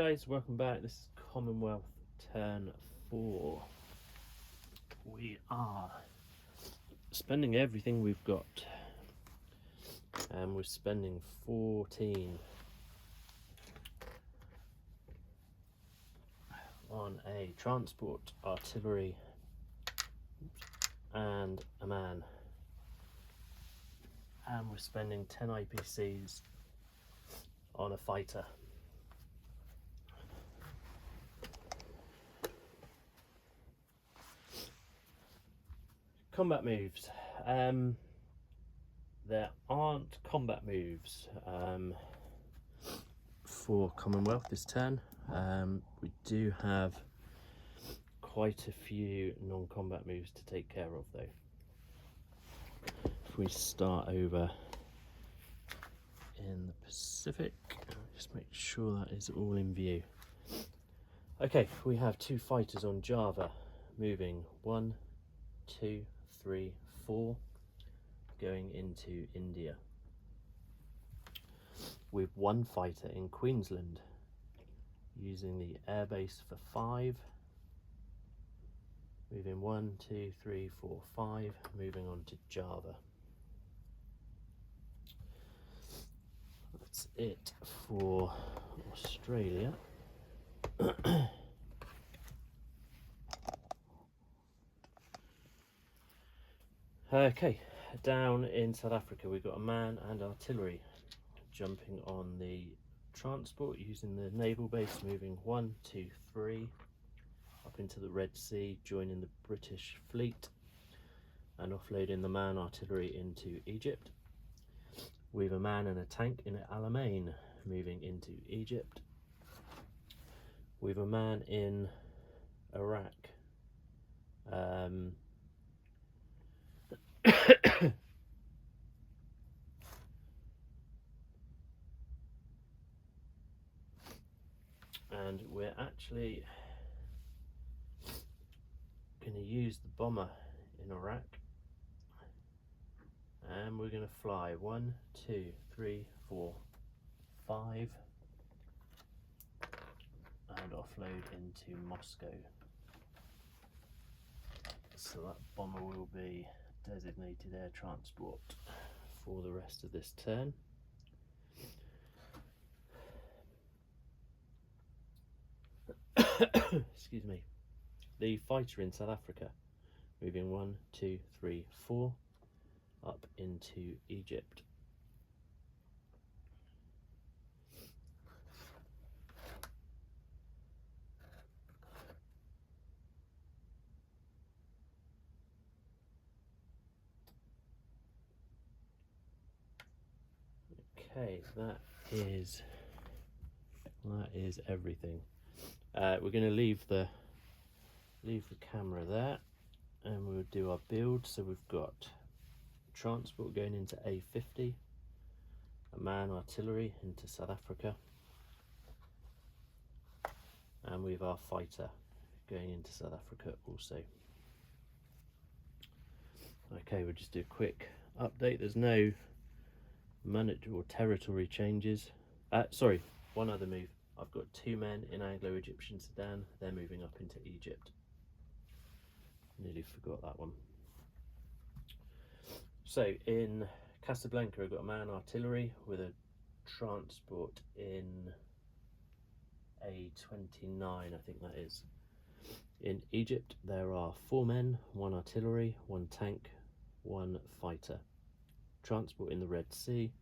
guys, welcome back. This is Commonwealth Turn 4. We are spending everything we've got, and we're spending 14 on a transport, artillery, and a man, and we're spending 10 IPCs on a fighter. Combat moves. There aren't combat moves for Commonwealth this turn. We do have quite a few non-combat moves to take care of though. If we start over in the Pacific, just make sure that is all in view. Okay, we have 2 fighters on Java moving 1, 2, 3, 4 going into India, with 1 fighter in Queensland using the airbase for 5, moving 1, 2, 3, 4, 5, moving on to Java. That's it for Australia. Okay, down in South Africa we've got a man and artillery jumping on the transport using the naval base, moving 1, 2, 3 up into the Red Sea, joining the British fleet and offloading the man artillery into Egypt. We've a man and a tank in Alamein moving into Egypt. We've a man in Iraq. And we're actually going to use the bomber in Iraq, and we're going to fly 1, 2, 3, 4, 5 and offload into Moscow. So that bomber will be designated air transport for the rest of this turn. Excuse me. The fighter in South Africa moving 1, 2, 3, 4 up into Egypt. Okay, that is everything. We're going to leave the camera there, and we'll do our build. So we've got transport going into A50, a man artillery into South Africa, and we've our fighter going into South Africa also. Okay, we'll just do a quick update. There's no monetary or territory changes. Sorry, one other move. I've got 2 men in Anglo-Egyptian Sudan. They're moving up into Egypt. Nearly forgot that one. So in Casablanca, I've got a man artillery with a transport in A29, I think that is. In Egypt, there are 4 men, 1 artillery, 1 tank, 1 fighter. Transport in the Red Sea.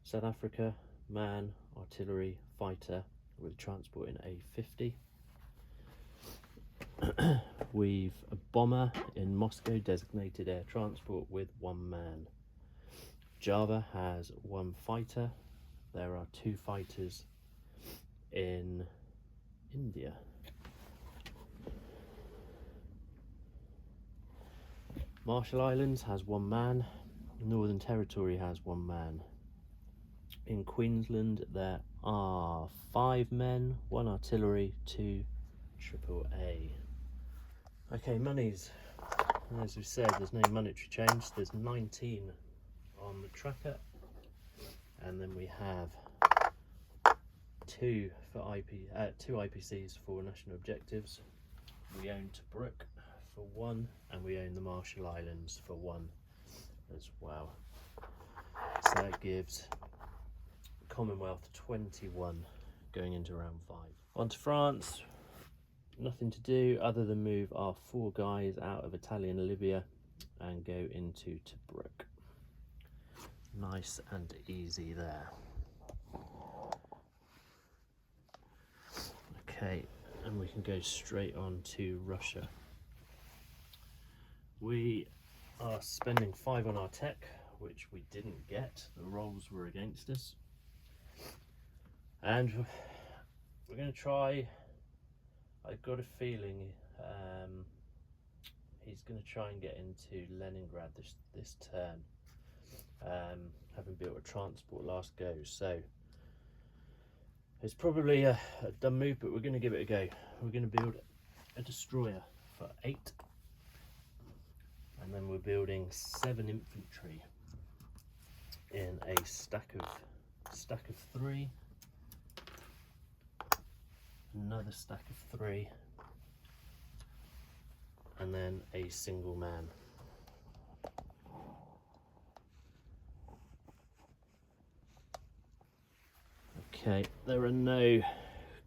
South Africa, man, artillery, fighter with transport in A50. We've a bomber in Moscow, designated air transport with 1 man. Java has 1 fighter. There are 2 fighters in India. Marshall Islands has 1 man. Northern Territory has 1 man. In Queensland there are 5 men, 1 artillery, 2 AAA. Okay, monies. As we said, there's no monetary change. There's 19 on the tracker, and then we have two IPCs for national objectives. We own Tobruk for 1, and we own the Marshall Islands for 1 as well. So that gives Commonwealth 21 going into round 5. On to France. Nothing to do other than move our 4 guys out of Italian Libya and go into Tobruk. Nice and easy there. Okay, and we can go straight on to Russia. We are spending 5 on our tech, which we didn't get. The rolls were against us. And we're going to try, I've got a feeling he's going to try and get into Leningrad this turn, having built a transport last go. So it's probably a dumb move, but we're going to give it a go. We're going to build a destroyer for 8, and then we're building 7 infantry in a stack of 3, another stack of 3, and then a single man. Okay, there are no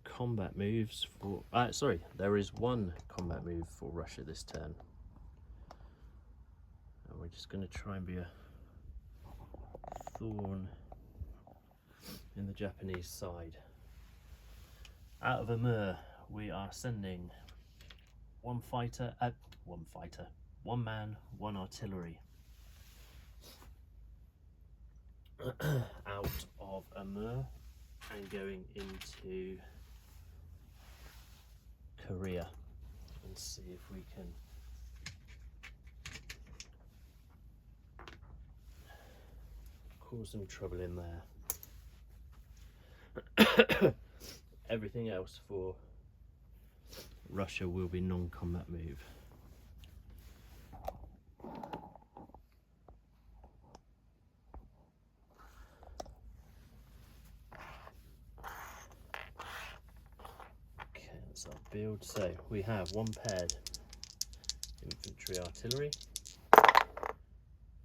combat moves for, sorry, there is 1 combat move for Russia this turn. And we're just going to try and be a thorn in the Japanese side. Out of Amur, we are sending 1 man, 1 artillery. Out of Amur and going into Korea, and see if we can cause some trouble in there. Everything else for Russia will be non-combat move. Okay, that's our build. So we have 1 paired infantry artillery.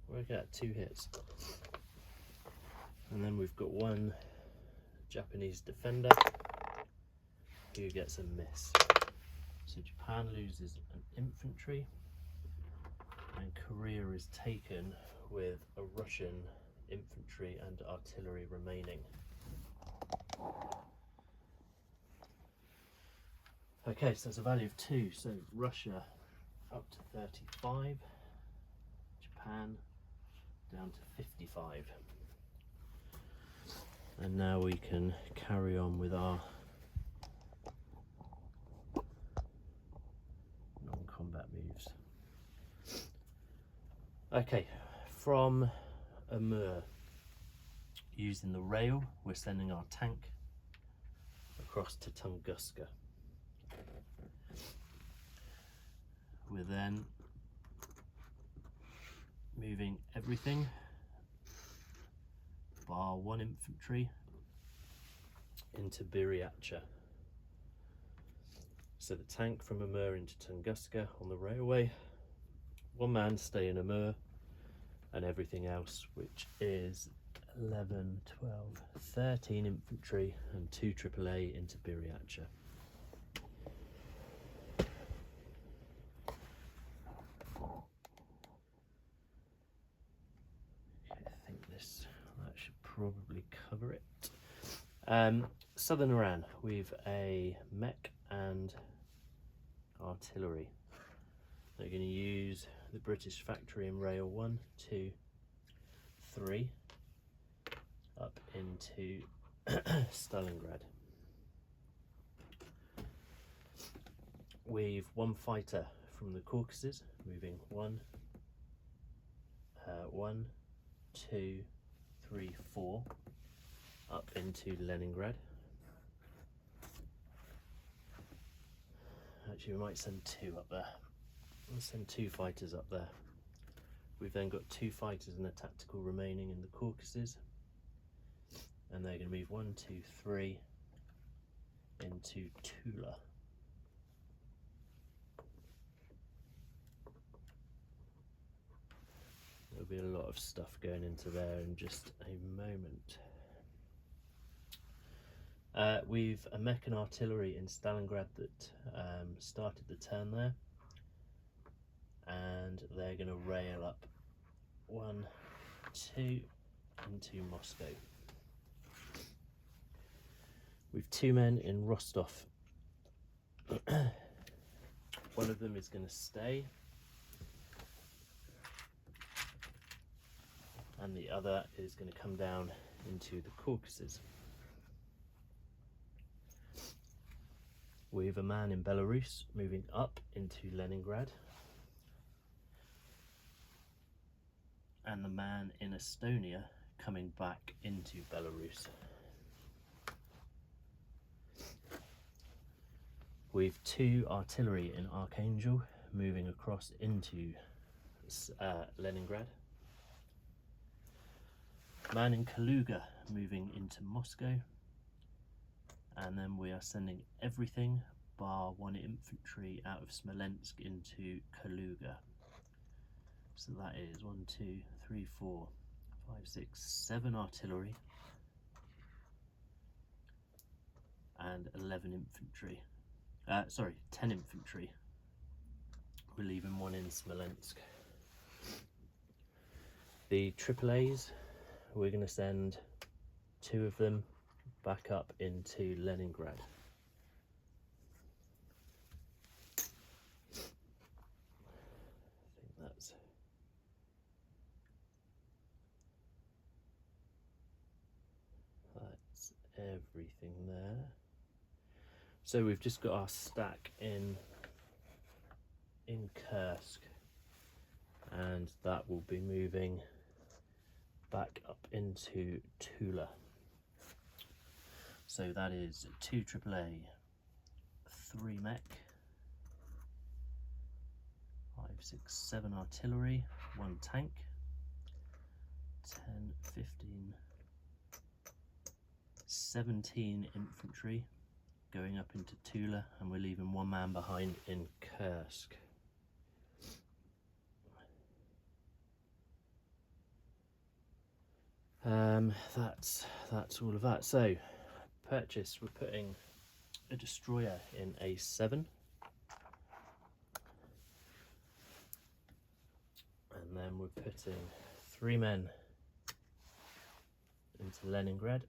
We're going to get 2 hits. And then we've got 1 Japanese defender who gets a miss. So Japan loses an infantry, and Korea is taken with a Russian infantry and artillery remaining. Okay, so it's a value of 2. So Russia up to 35, Japan down to 55. And now we can carry on with our non-combat moves. Okay, from Amur, using the rail, we're sending our tank across to Tunguska. We're then moving everything bar 1 infantry into Biriacha. So the tank from Amur into Tunguska on the railway, 1 man stay in Amur, and everything else, which is 11, 12, 13 infantry and 2 AAA into Biriacha. That should probably cover it. Southern Iran, we've a mech and artillery. They're going to use the British factory in rail 1, 2, 3 up into Stalingrad. We've 1 fighter from the Caucasus moving 1, 2, 3, 4 up into Leningrad. Actually, we might send 2 up there. Let's send 2 fighters up there. We've then got 2 fighters and a tactical remaining in the Caucasus, and they're going to move 1, 2, 3 into Tula. There'll be a lot of stuff going into there in just a moment. We've a mech and artillery in Stalingrad that started the turn there, and they're going to rail up 1, 2 into Moscow. We've 2 men in Rostov. One of them is going to stay, and the other is going to come down into the Caucasus. We have a man in Belarus moving up into Leningrad, and the man in Estonia coming back into Belarus. We've 2 artillery in Archangel moving across into Leningrad. Man in Kaluga moving into Moscow. And then we are sending everything bar 1 infantry out of Smolensk into Kaluga. So that is 1, 2, 3, 4, 5, 6, 7 artillery and 11 infantry. 10 infantry. We're leaving 1 in Smolensk. The AAAs, we're going to send 2 of them back up into Leningrad. I think that's everything there. So we've just got our stack in Kursk, and that will be moving back up into Tula. So that is 2 AAA, 3 mech, 5, 6, 7 artillery, 1 tank, 10, 15, 17 infantry going up into Tula, and we're leaving 1 man behind in Kursk. That's all of that. So purchase, we're putting a destroyer in A7, and then we're putting 3 men into Leningrad,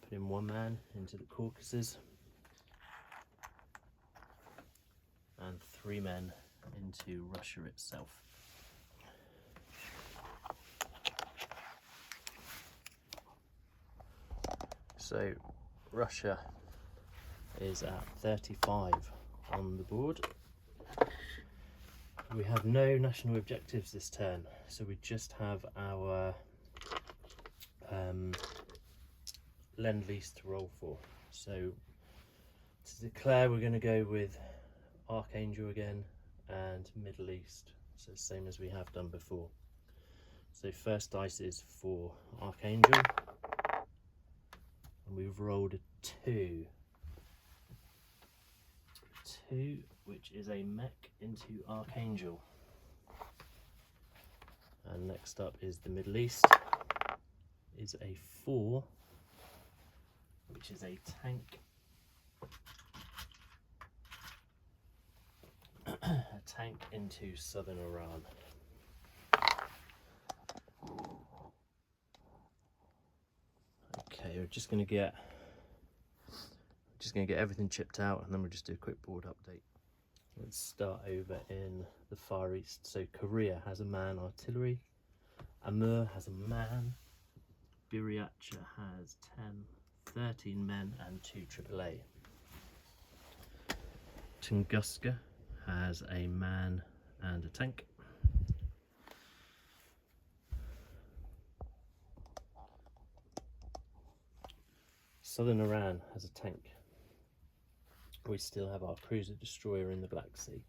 putting 1 man into the Caucasus, and 3 men into Russia itself. So Russia is at 35 on the board. We have no national objectives this turn, so we just have our Lend-Lease to roll for. So to declare, we're going to go with Archangel again and Middle East, so same as we have done before. So first dice is for Archangel, and we've rolled a 2, which is a mech into Archangel. And next up is the Middle East, is a 4, which is a tank, a tank into southern Iran. Okay, we're just going to get everything chipped out, and then we'll just do a quick board update. Let's start over in the Far East. So Korea has a man artillery, Amur has a man, Buryatia has 10, 13 men and 2 AAA. Tunguska has a man and a tank. Southern Iran has a tank. We still have our cruiser destroyer in the Black Sea.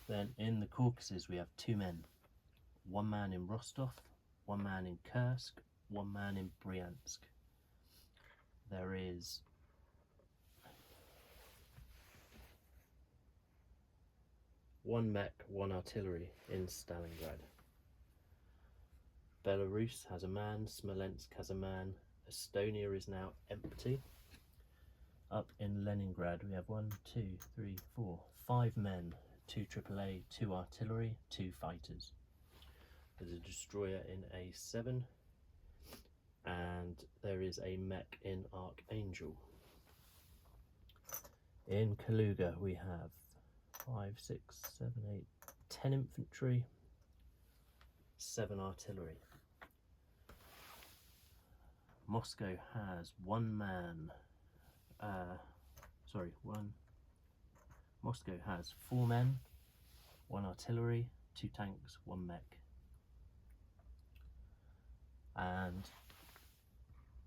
Then in the Caucasus we have 2 men. 1 man in Rostov, 1 man in Kursk, 1 man in Bryansk. there is one mech, one artillery in Stalingrad. Belarus has a man, Smolensk has a man, Estonia is now empty. Up in Leningrad we have 1, 2, 3, 4, 5 men, 2 AAA, 2 artillery, 2 fighters. There's a destroyer in A7 and there is a mech in Archangel. In Kaluga we have 5, 6, 7, 8, 10 infantry, 7 artillery. Moscow has one man, Moscow has 4 men, 1 artillery, 2 tanks, 1 mech. And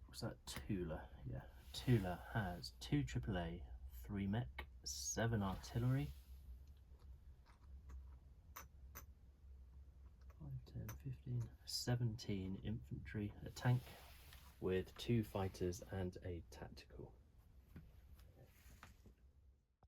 what's that, Tula? Yeah, Tula has 2 AAA, 3 mech, 7 artillery, 5, 10, 15, 17 infantry, a tank with 2 fighters and a tactical.